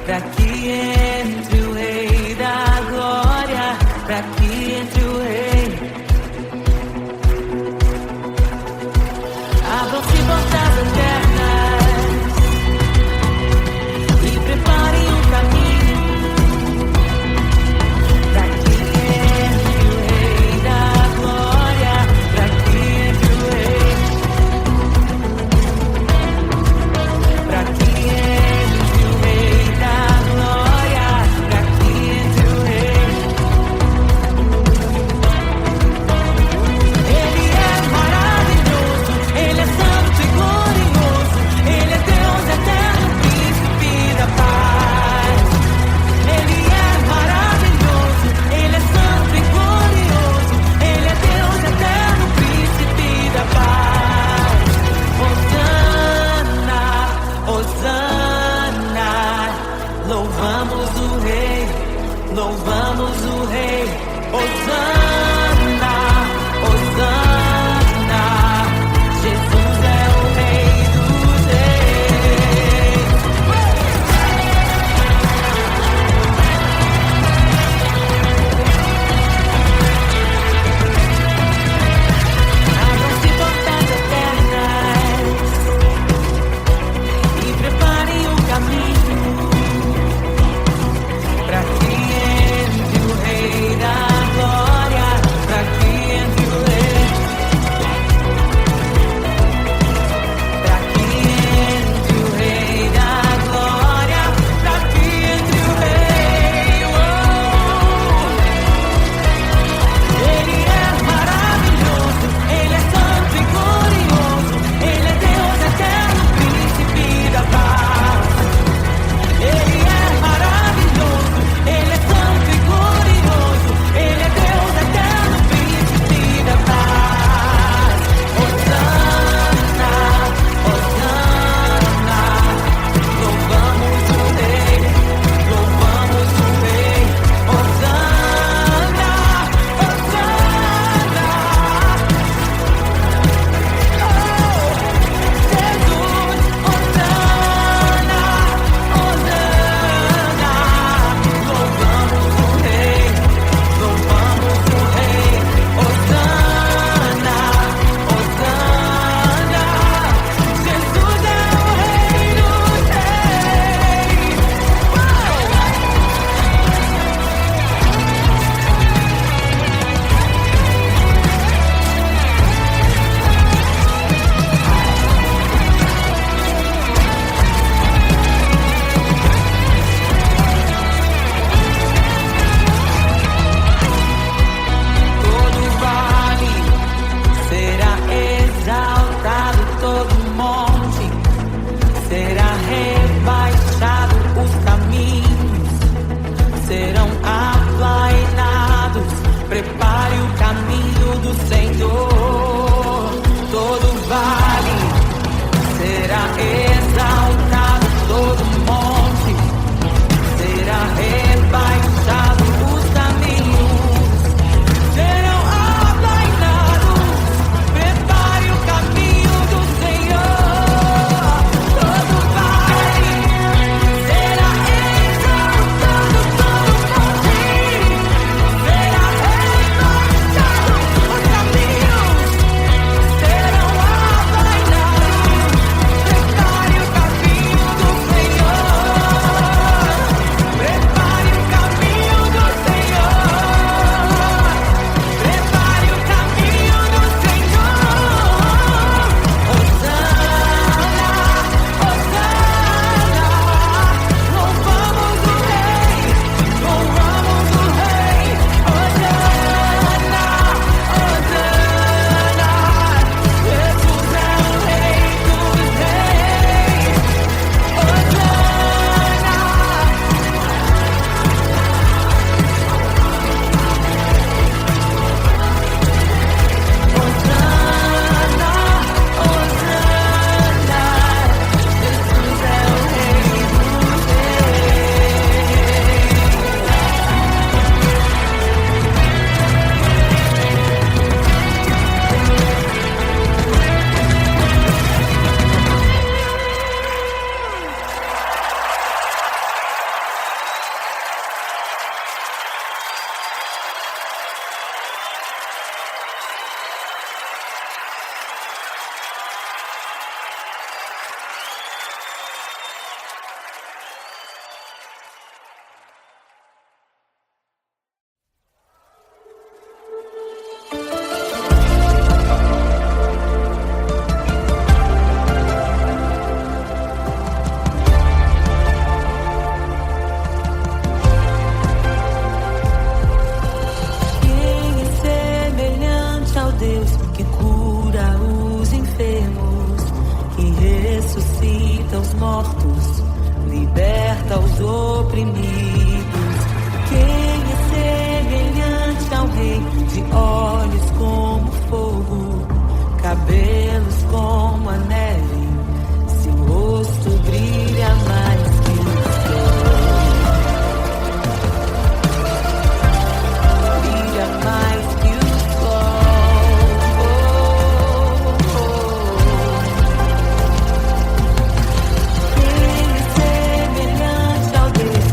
pra que entre o Rei da Glória, pra que entre o Rei. Abram-se portas eternas e preparem um caminho pra que entre o Rei da Glória, pra que entre o Rei, pra que entre o Rei da Glória, pra que entre o Rei. Ele é maravilhoso, Ele é santo e glorioso, Ele é Deus eterno, príncipe da paz. Ele é maravilhoso, Ele é santo e glorioso, Ele é Deus eterno, príncipe da paz. Hosana, Hosana, louvamos o Rei, louvamos o Rei. Hosana, Hosana, Jesus é o Rei dos Reis. Abram-se portas eternas e preparem um caminho pra que oprimidos. Quem é semelhante ao Rei, de olhos como fogo, cabelos como a neve, seu rosto brilha mais que o sol. Brilha mais que o sol. Quem é semelhante ao Deus,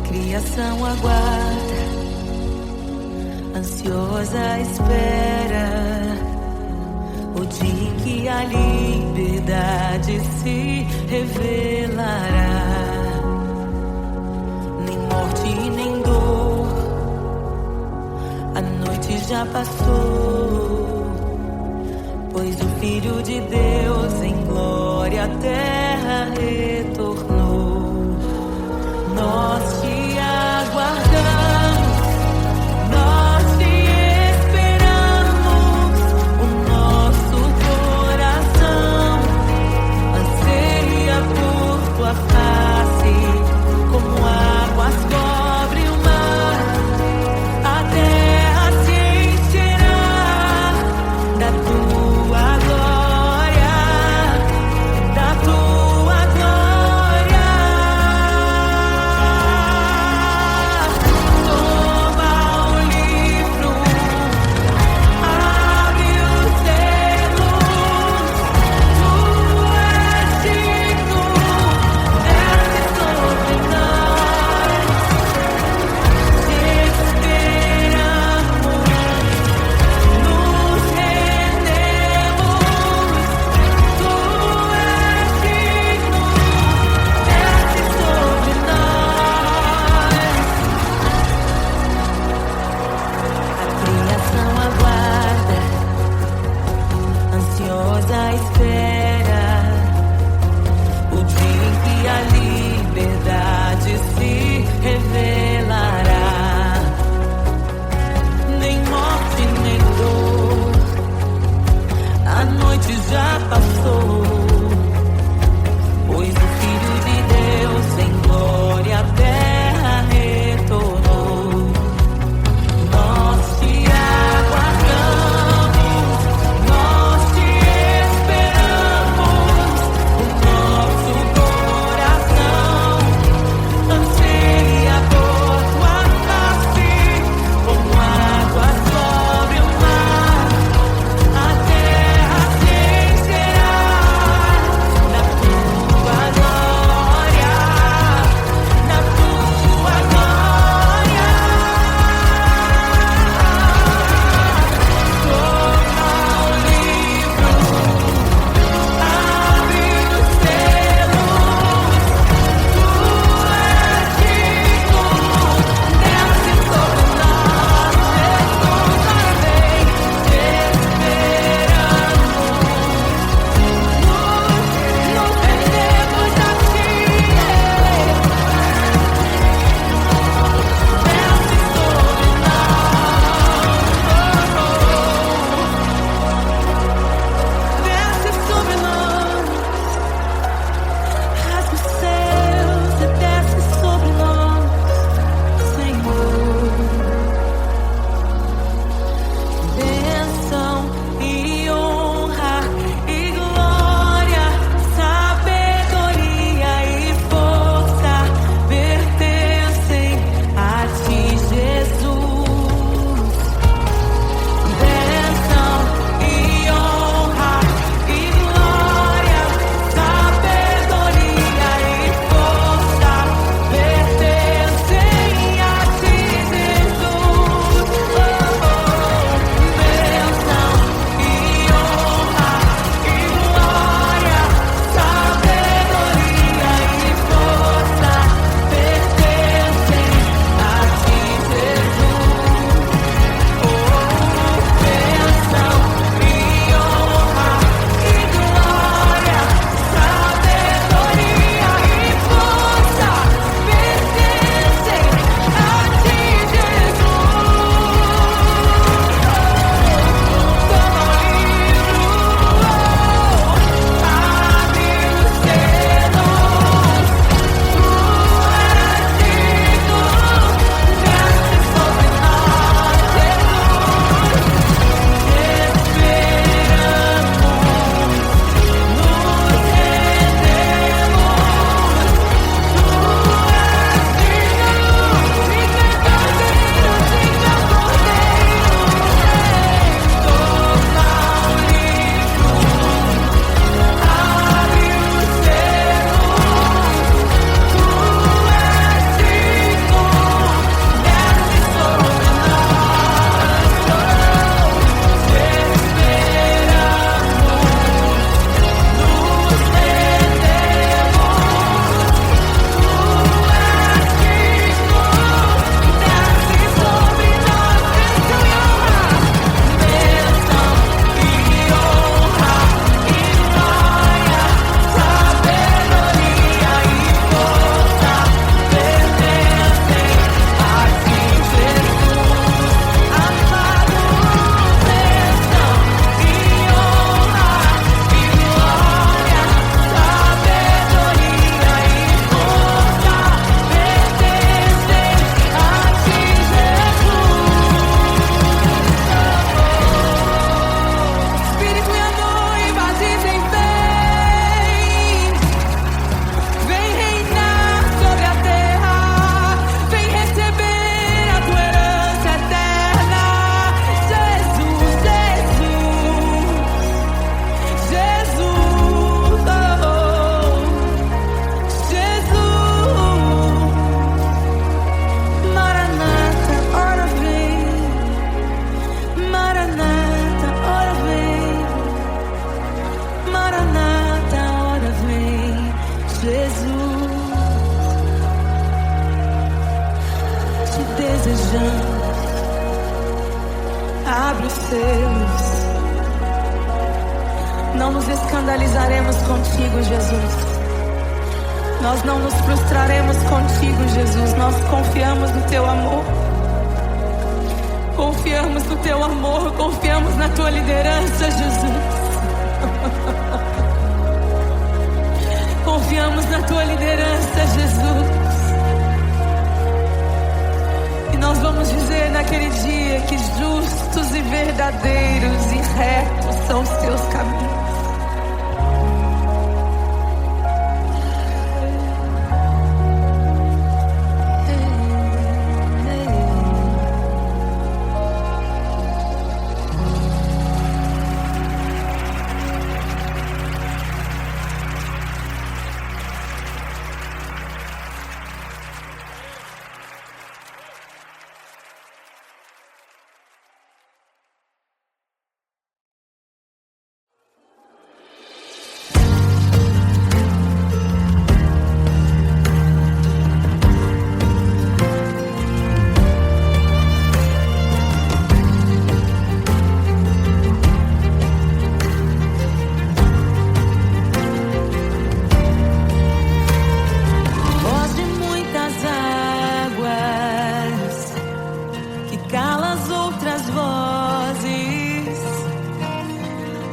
criação aguarda, ansiosa espera o dia em que a liberdade se revelará. Nem morte nem dor, a noite já passou, pois o Filho de Deus em glória à terra retornou. Nós te aguardamos, nós te esperamos. O nosso coração anseia por tua face, como águas cobre o mar. A terra se encherá da tua glória, da tua desejamos. Abre os seus. Não nos escandalizaremos contigo, Jesus. Nós não nos frustraremos contigo, Jesus. Nós confiamos no teu amor. Confiamos no teu amor. Confiamos na tua liderança, Jesus. Confiamos na tua liderança, Jesus. E nós vamos dizer naquele dia que justos e verdadeiros e retos são os teus caminhos.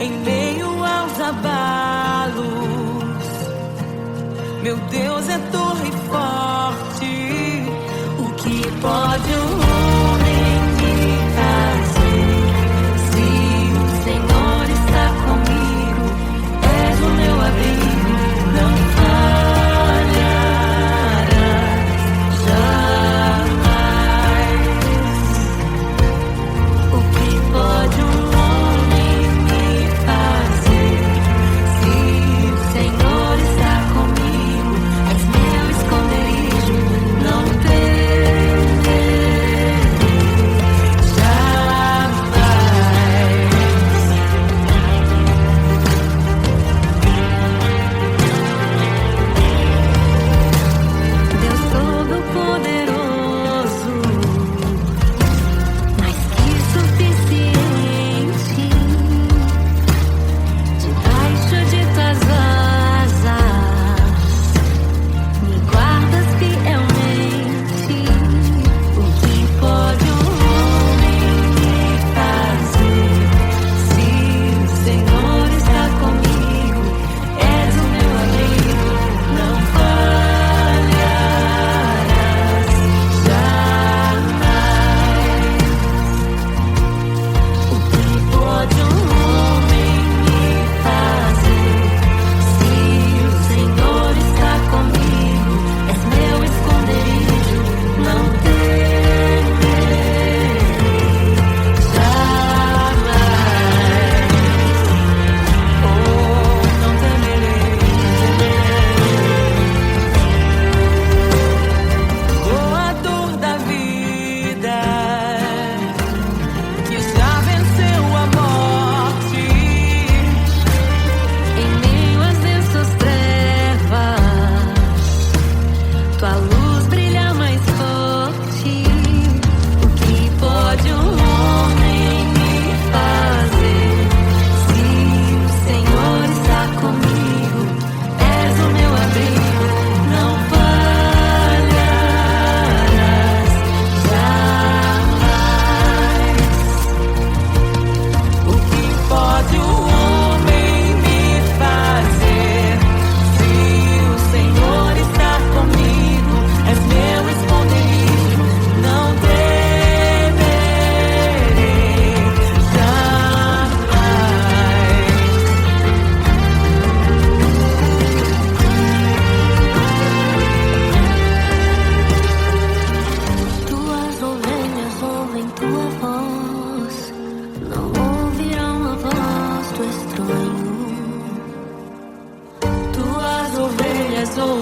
Em meio aos abalos, meu Deus é torre forte. O que pode um homem me fazer? Se o Senhor está comigo, és o meu abrigo, não falharás jamais. O que pode um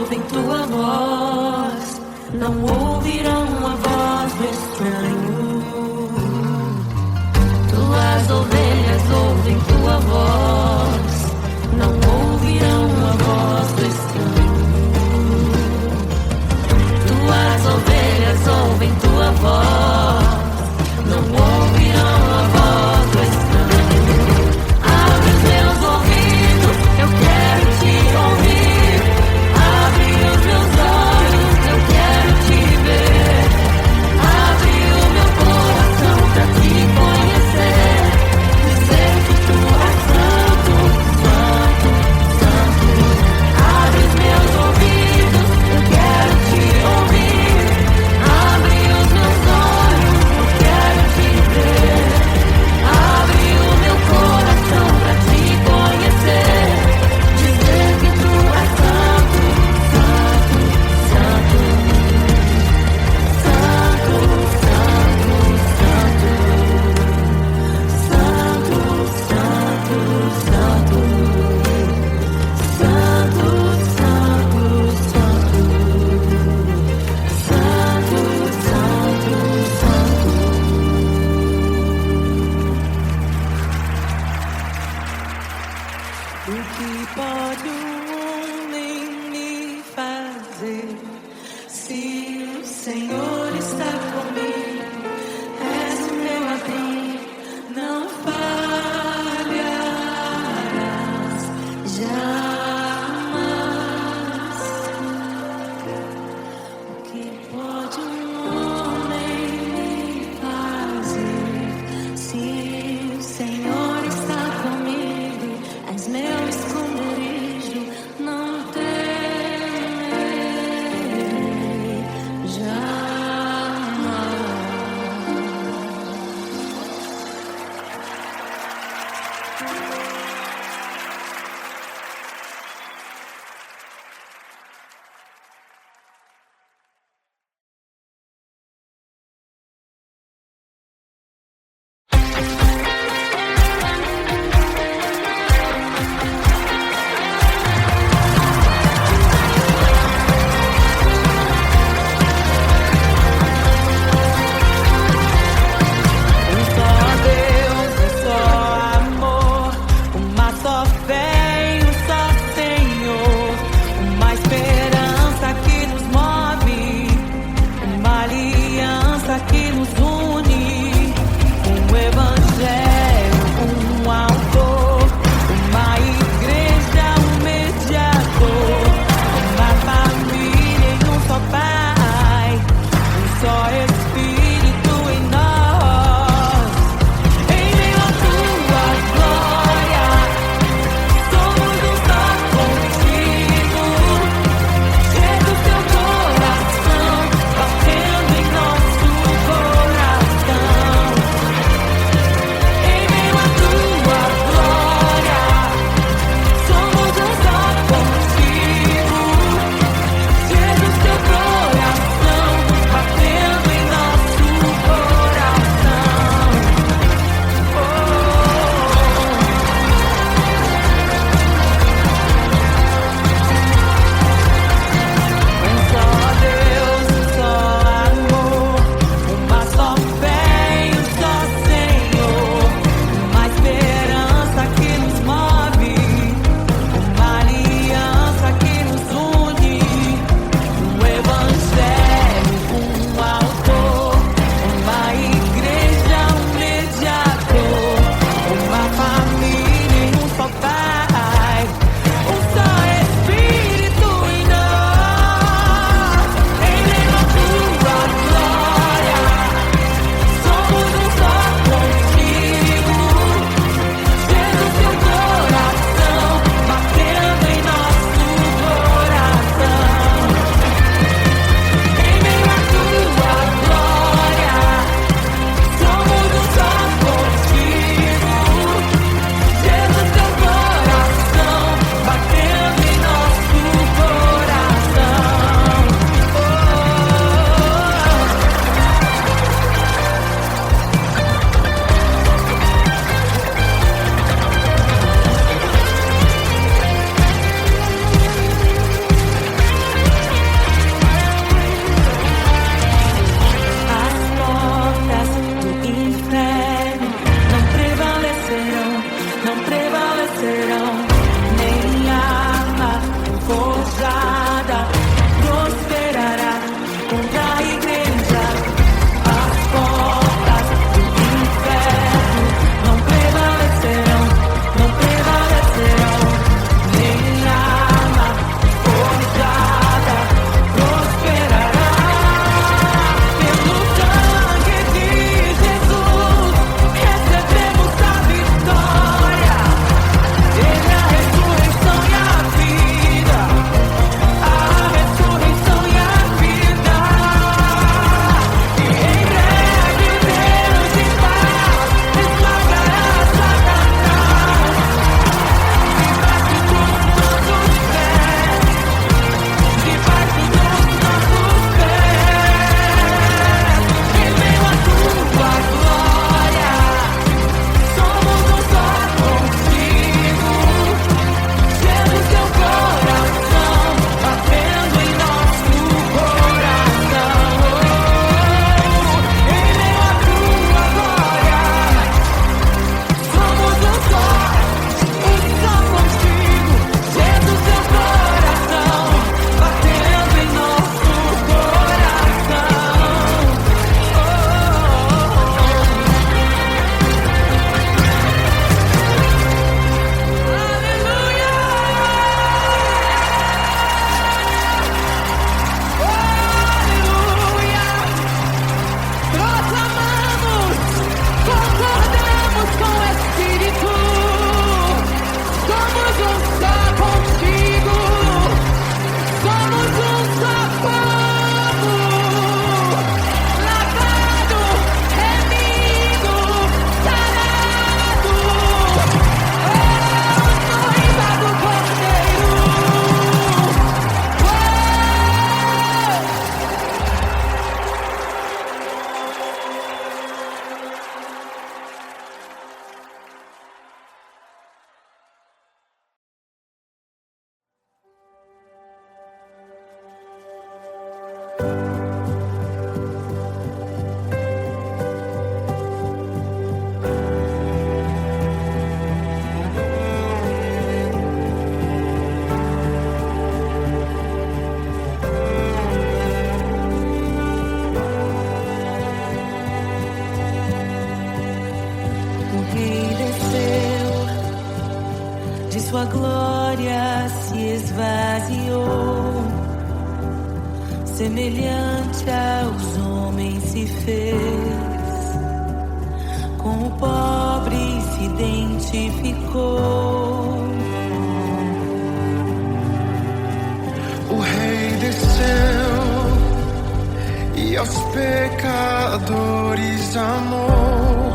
ouvem tua voz, não ouvirão a voz do estranho. Tuas ovelhas ouvem tua voz, não ouvirão a voz do estranho. Tuas ovelhas ouvem tua voz. Senhor está comigo, és o meu abrigo, não falharás jamais. O que pode um homem me fazer? Se o Senhor está comigo, és meu esconderijo, não temerei jamais. Um só Deus, um só amor, uma só fé e um só Senhor, uma esperança que nos move, uma aliança que nos une, um evangelho semelhante aos homens se fez, com o pobre se identificou. O Rei desceu e aos pecadores amou,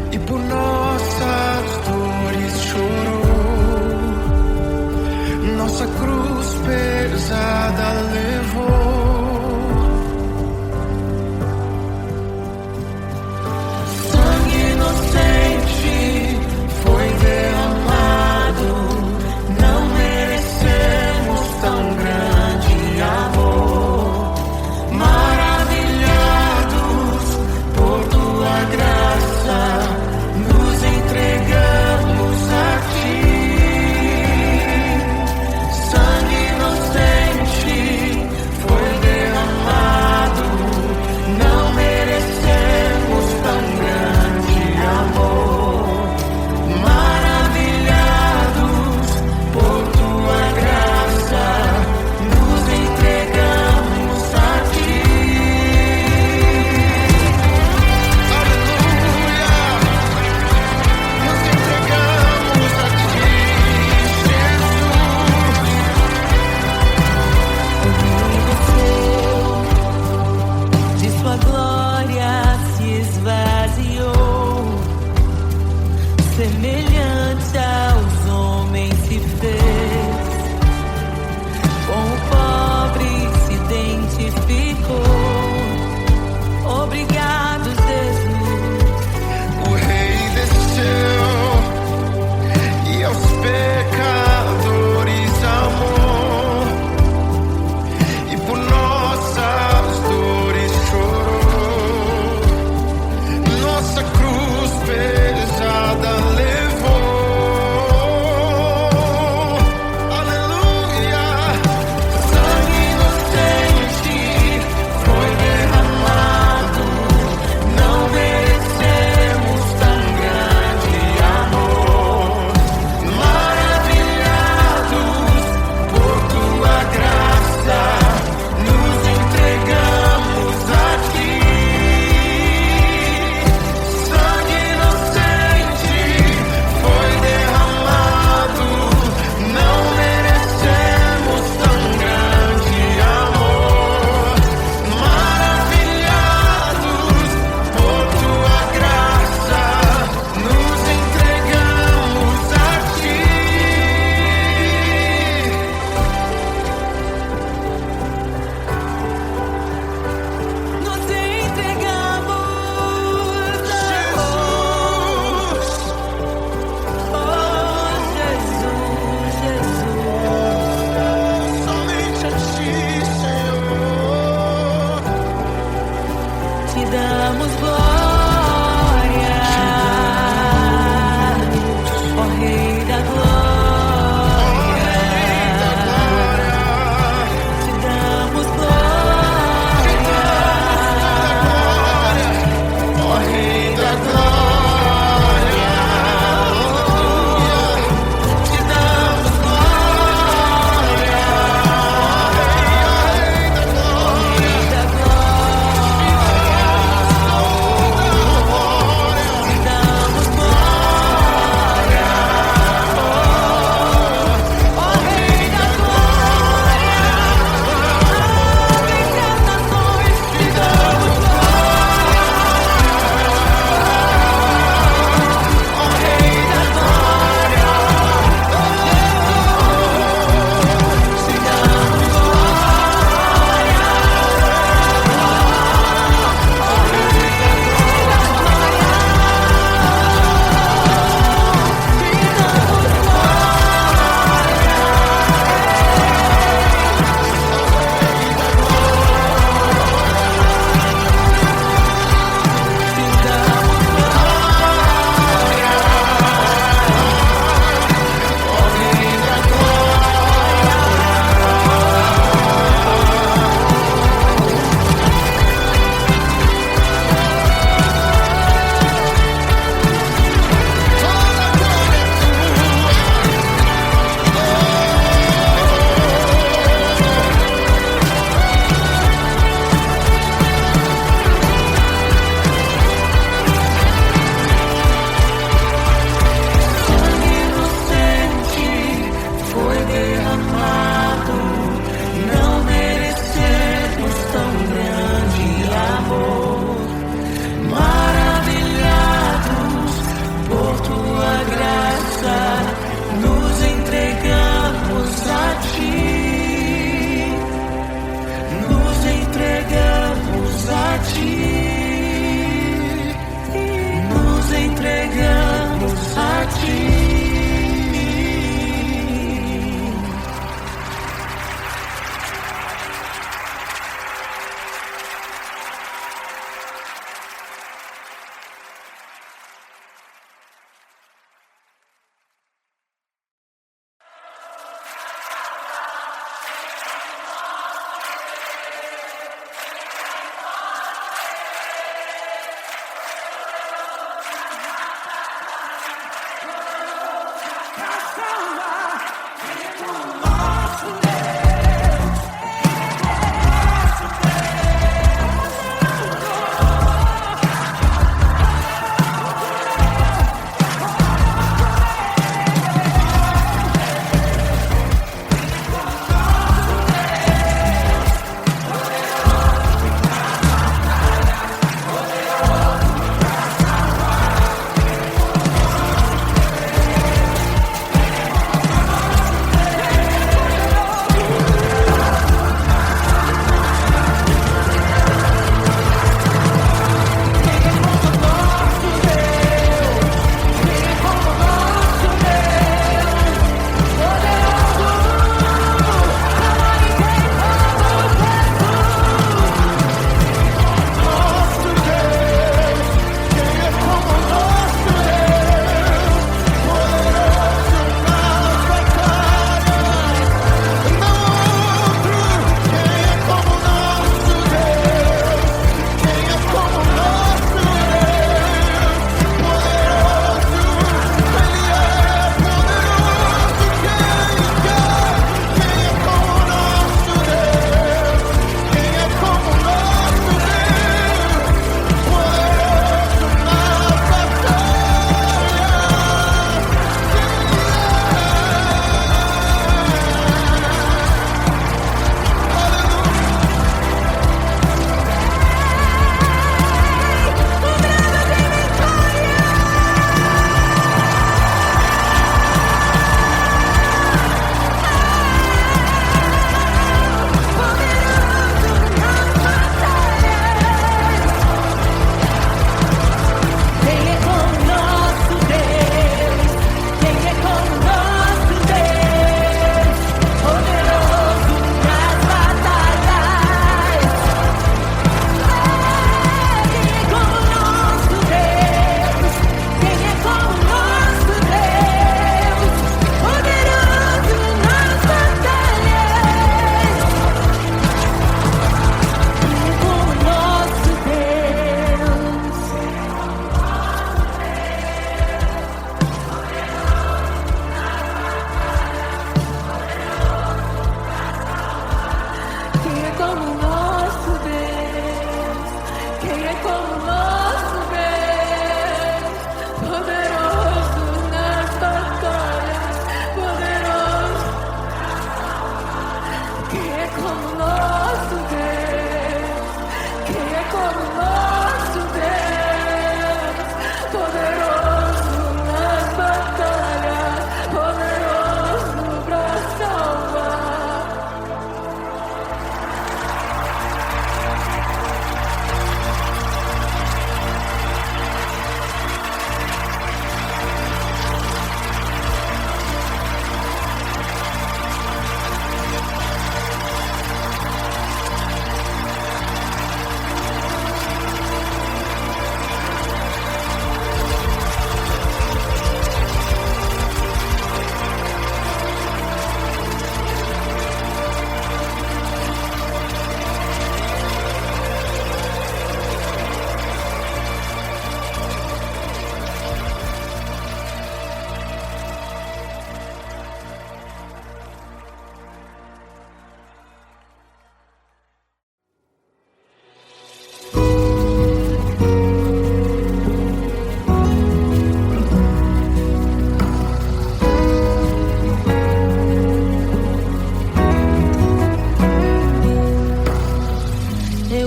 e por nossas dores chorou, nossa cruz pesada levou. Sangue inocente foi derramado, não merecemos tão grande amor. Maravilhados por tua graça, nos entregamos a ti. Sangue inocente foi derramado, não merecemos tão grande amor. Maravilhados por tua graça, nos entregamos a ti. Aleluia! Nos entregamos a ti, Jesus. De sua glória se esvaziou, semelhante aos homens se fez, com o pobre se identificou. Obrigado, Jesus. O Rei desceu e aos pecadores amou, e por nossas dores chorou, nossa cruz pesada levou. Aleluia! Sangue inocente foi derramado, não merecemos tão grande amor. Maravilhados por tua graça, nos entregamos a ti. Sangue inocente foi derramado, não merecemos tão grande amor. Maravilhados por tua graça, nos entregamos a ti. Nos entregamos a Jesus, Jesus. Somente a ti, Senhor. Te damos glória, ó Rei da glória. Te damos glória, Ó Rei da glória, te damos glória. Rei da glória.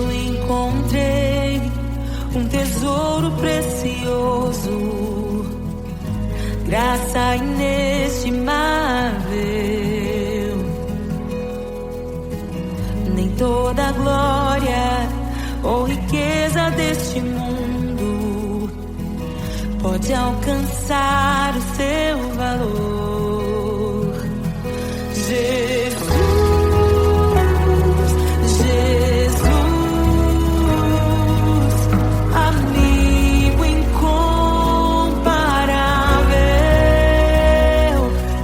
Eu encontrei um tesouro precioso, graça inestimável. Nem toda a glória ou riqueza deste mundo pode alcançar o seu valor. Jesus, Jesus, amigo incomparável.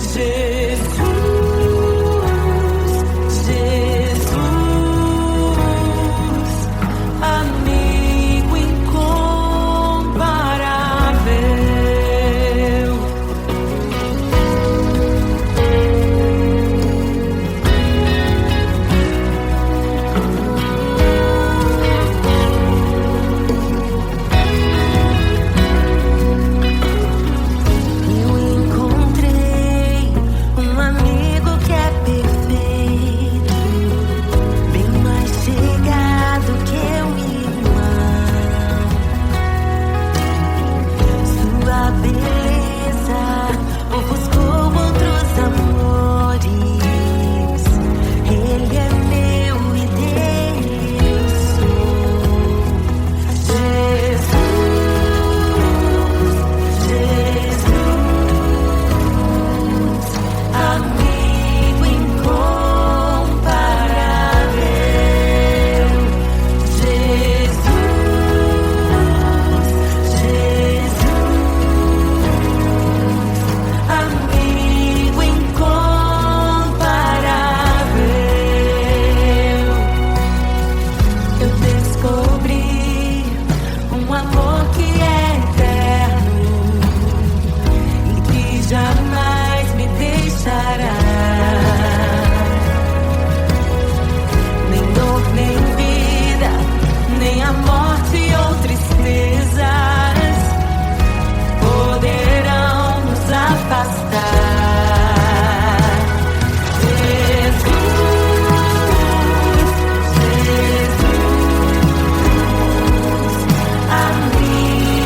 Jesus, Jesus, amigo incomparável. Eu encontrei um amigo que é perfeito, bem mais chegado que um irmão. Sua beleza ofuscou outros amores. Ele é meu e dele eu sou. Jesus, amigo incomparável. Jesus, amigo incomparável. Eu descobri um amor que é eterno e que jamais me deixará. Nem dor, nem vida, nem a morte ou tristezas poderão nos afastar. Jesus, Jesus, amigo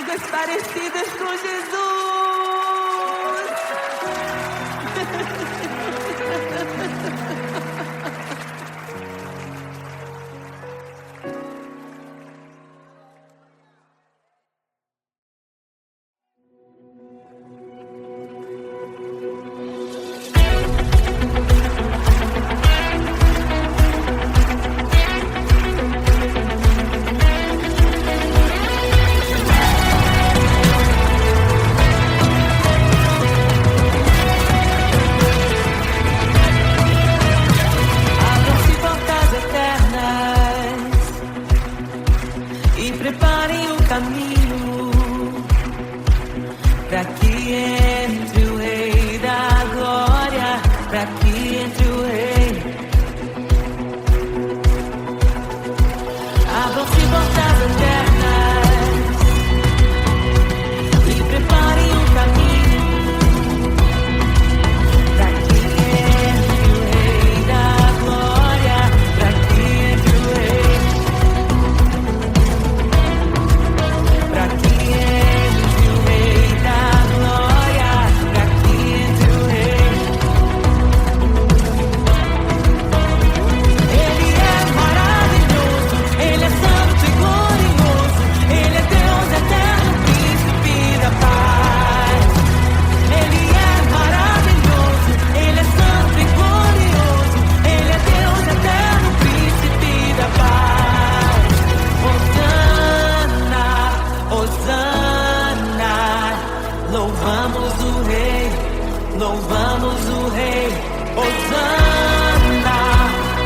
águas parecidas com Jesus. Abram-se portas eternas e preparem o caminho para que entre o Rei da Glória, para que entre o Rei. Abram-se portas eternas e preparem o caminho para que entre o Rei da Glória, para que entre o Rei, para que entre o Rei da Glória, para que entre o Rei. Ele é maravilhoso, Ele é santo e glorioso, Ele é Deus eterno, príncipe da paz. Ele é maravilhoso, Ele é santo e glorioso, Ele é Deus eterno, príncipe da paz. Hosana, Hosana, louvamos o Rei, louvamos o Rei. Hosana,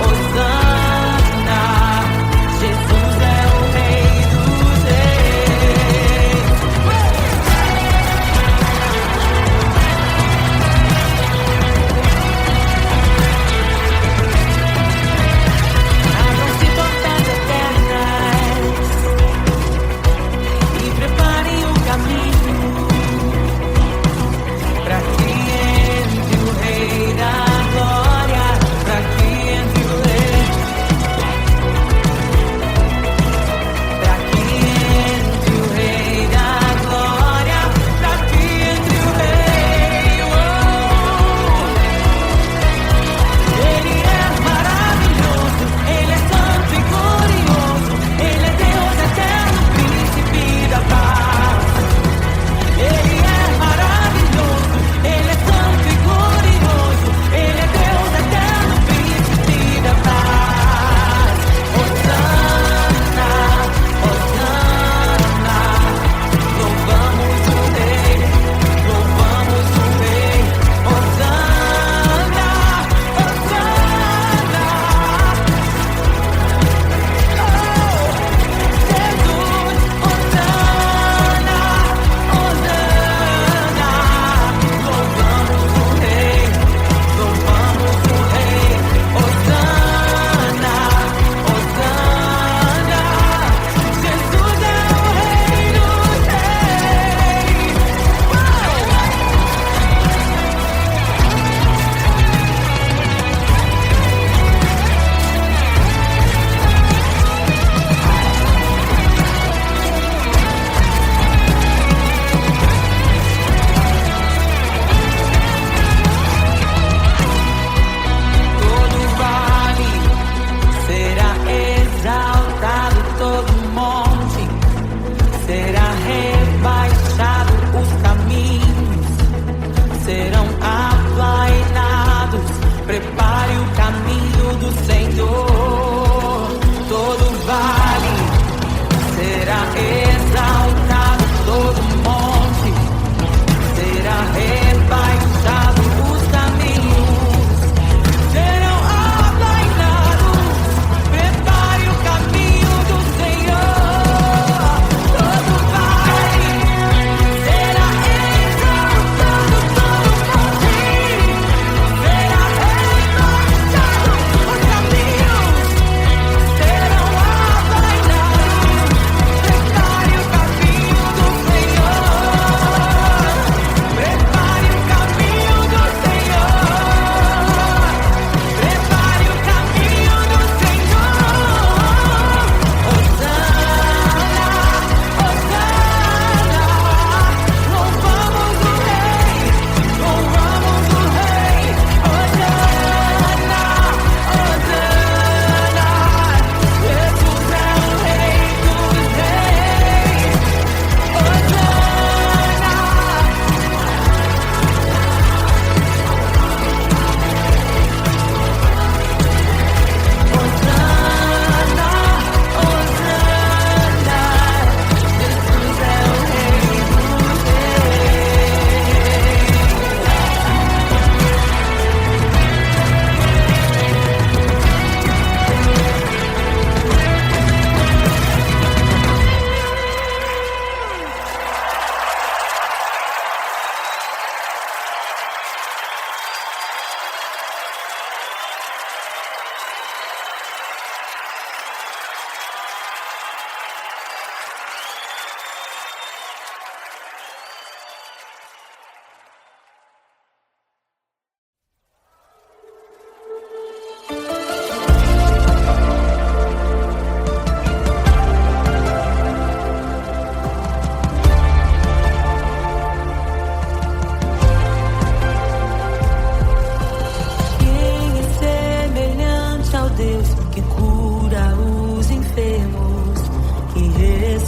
Hosana, Jesus é o Rei dos Reis. Abram-se portas eternas e preparem o caminho para que entre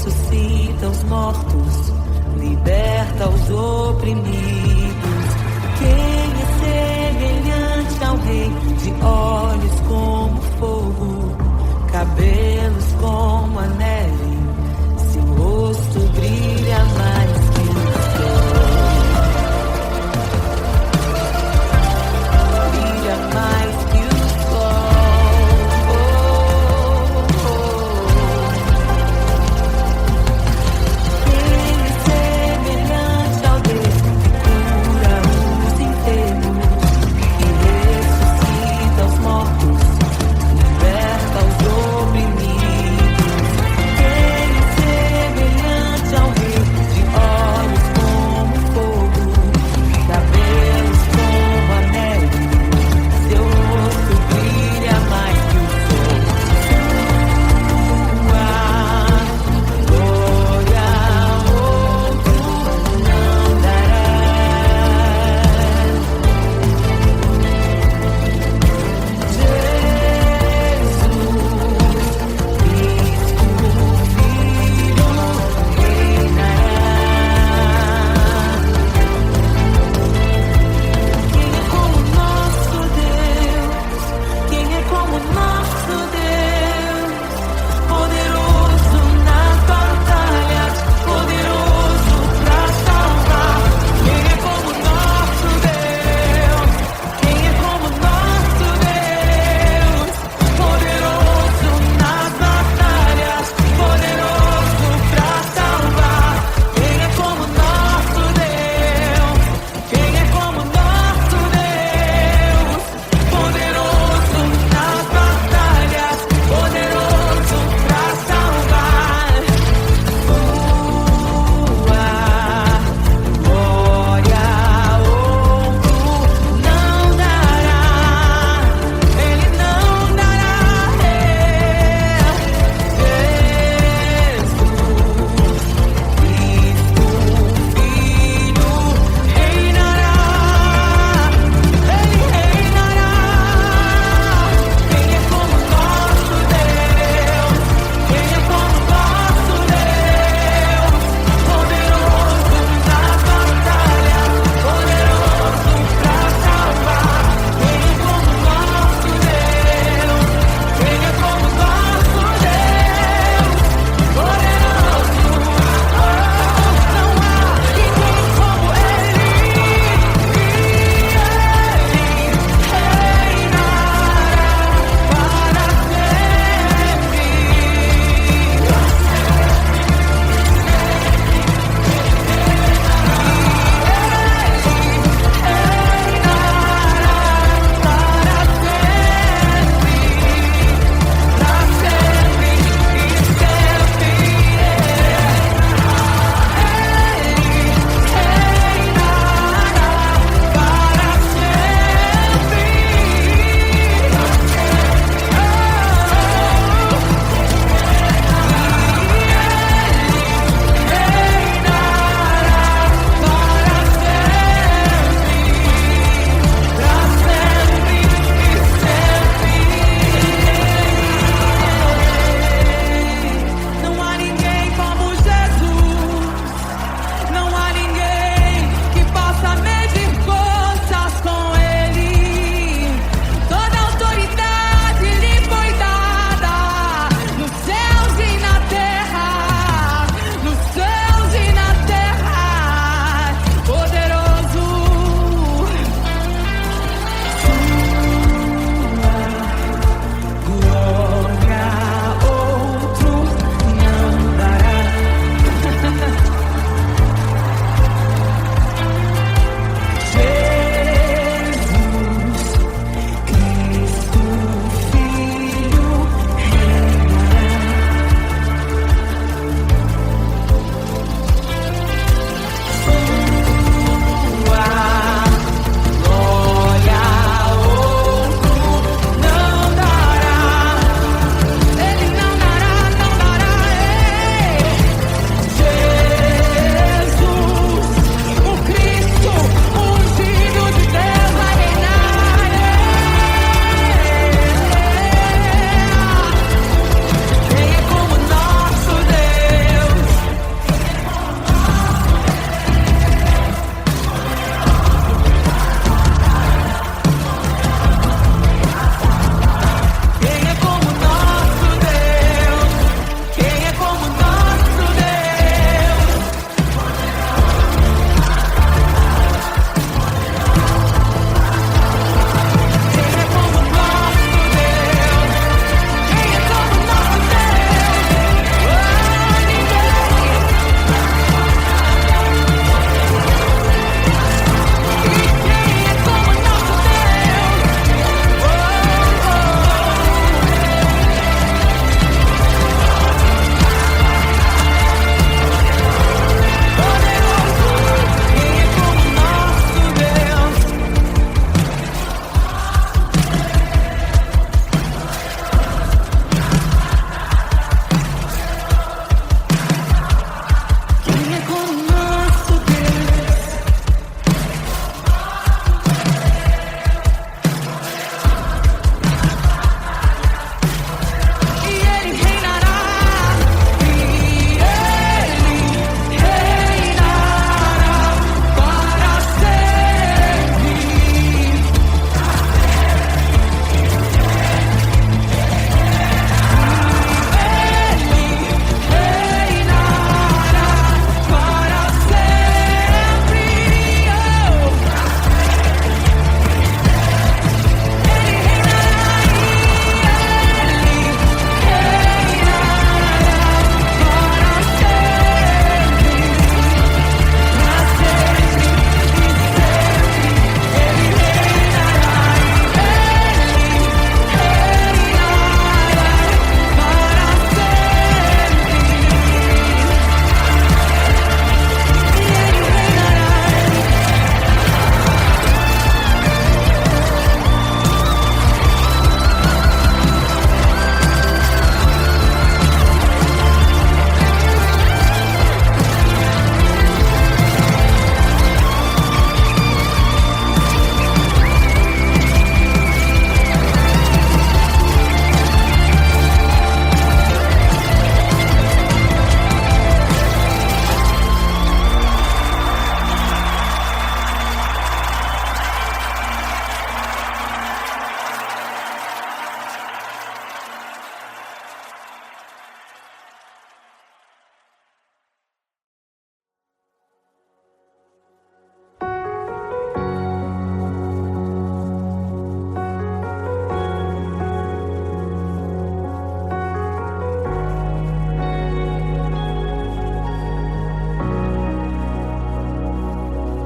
ressuscita os mortos, liberta os oprimidos. Quem é semelhante ao Rei, de olhos como fogo, cabelos como a neve, seu rosto brilha mais que o sol. Brilha mais que o sol. Quem é semelhante ao Deus que cura os enfermos, que ressuscita os mortos, liberta os oprimidos.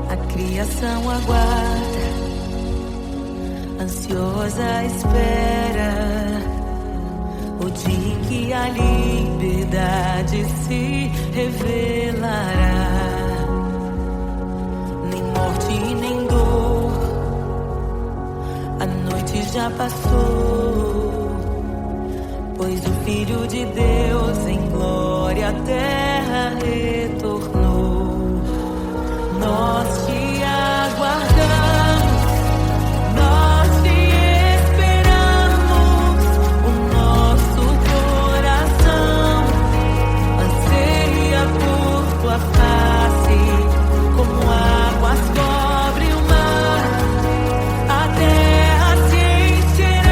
A criação aguarda, ansiosa espera o dia em que a liberdade se revelará. Nem morte nem dor, a noite já passou, pois o Filho de Deus em glória à terra retornou. Nós te aguardamos, nós te esperamos. O nosso coração anseia por tua face, como águas cobrem o mar, a terra se encherá.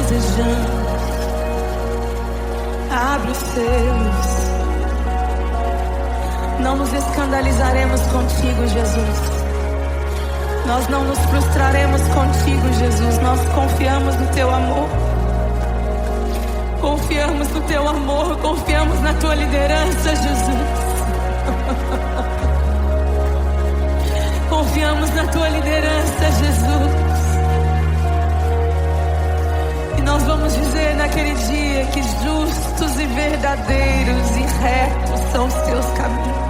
desejando. Abre os seus. Não nos escandalizaremos contigo, Jesus. Nós não nos frustraremos contigo, Jesus. Nós confiamos no teu amor. Confiamos no teu amor. Confiamos na tua liderança, Jesus. Confiamos na tua liderança, Jesus. E nós vamos dizer naquele dia que justos e verdadeiros e retos são os teus caminhos.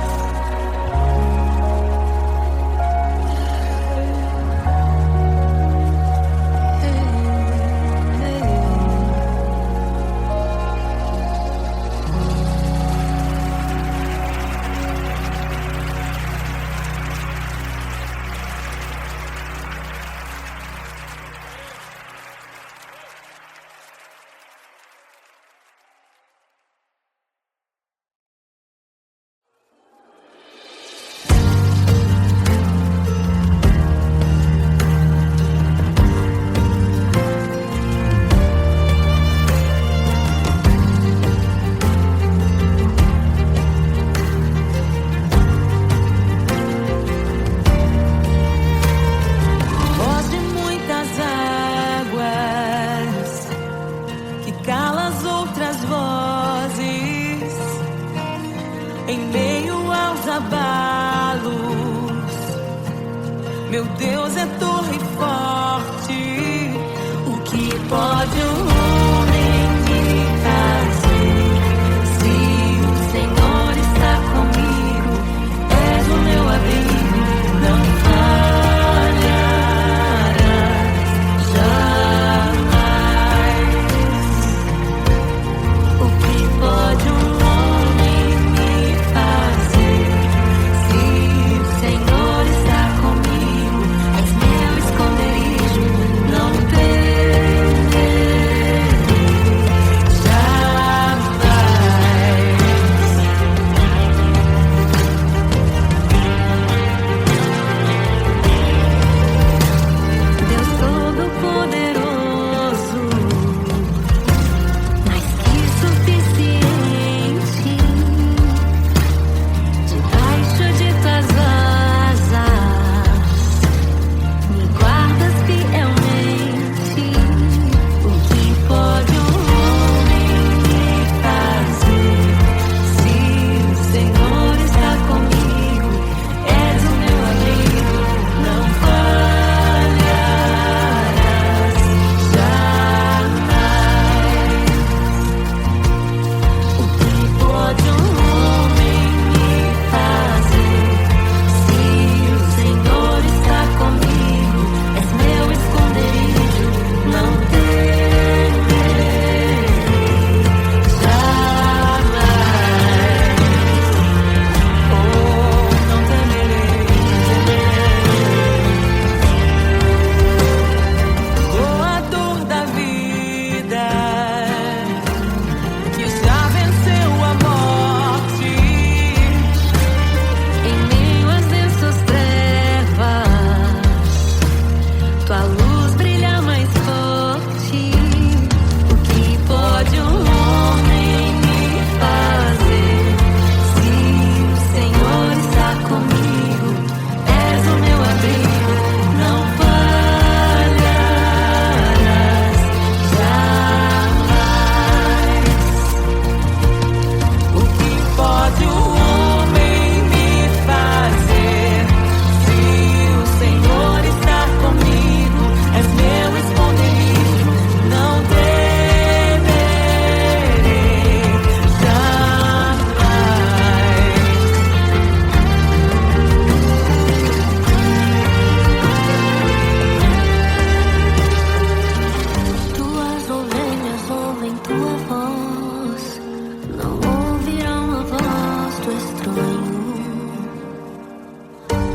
Meu Deus é torre forte. O que pode um homem me fazer? Se o Senhor está comigo, és o meu abrigo, não falharás jamais. O que pode um homem me fazer? Se o Senhor está comigo, és meu esconderijo, não temerei jamais. Deus Todo-Poderoso, mais que suficiente, debaixo de tuas asas me guardas fielmente. O que pode um homem me fazer? Se o Senhor está comigo, és o meu amigo, não falharás jamais. O que pode um homem me fazer? Se o Senhor está comigo, és meu esconderijo, não temerei jamais. Oh, não temerei. Doador da vida, que já venceu a morte. Em meio às densas trevas, tua luz brilha mais forte. O que pode um homem me fazer? Se o Senhor está comigo, és o meu abrigo, não falharás jamais. O que pode um homem me fazer? Se o Senhor está comigo, és meu esconderijo, não temerei jamais. Tuas ovelhas ouvem tua voz, não ouvirão a voz do estranho.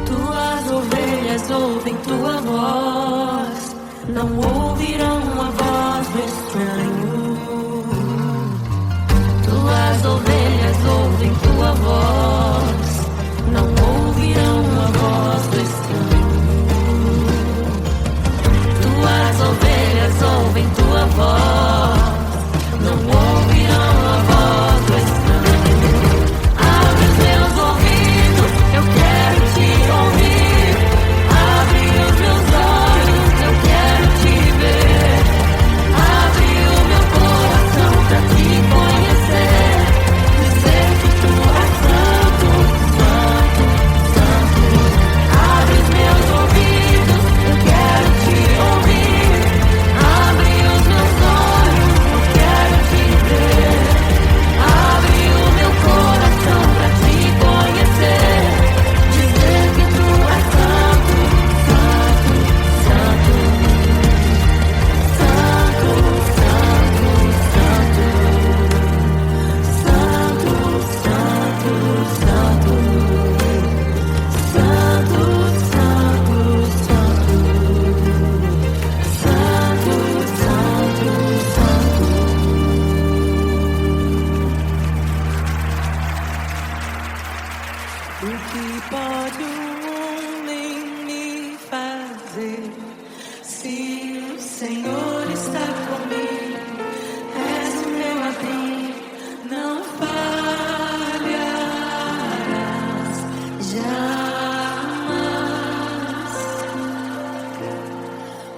Tuas ovelhas ouvem tua voz, não ouvirão a voz do estranho. Tuas ovelhas ouvem tua voz, não ouvirão a voz do estranho. Tuas ovelhas ouvem tua voz, fazer. Se o Senhor está comigo, és o meu abrigo, não falharás jamais.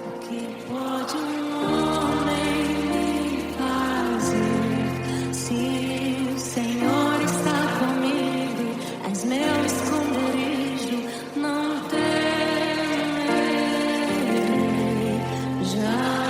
O que pode um homem me fazer? Se o Senhor está comigo, és meu esconderijo, não temerei jamais.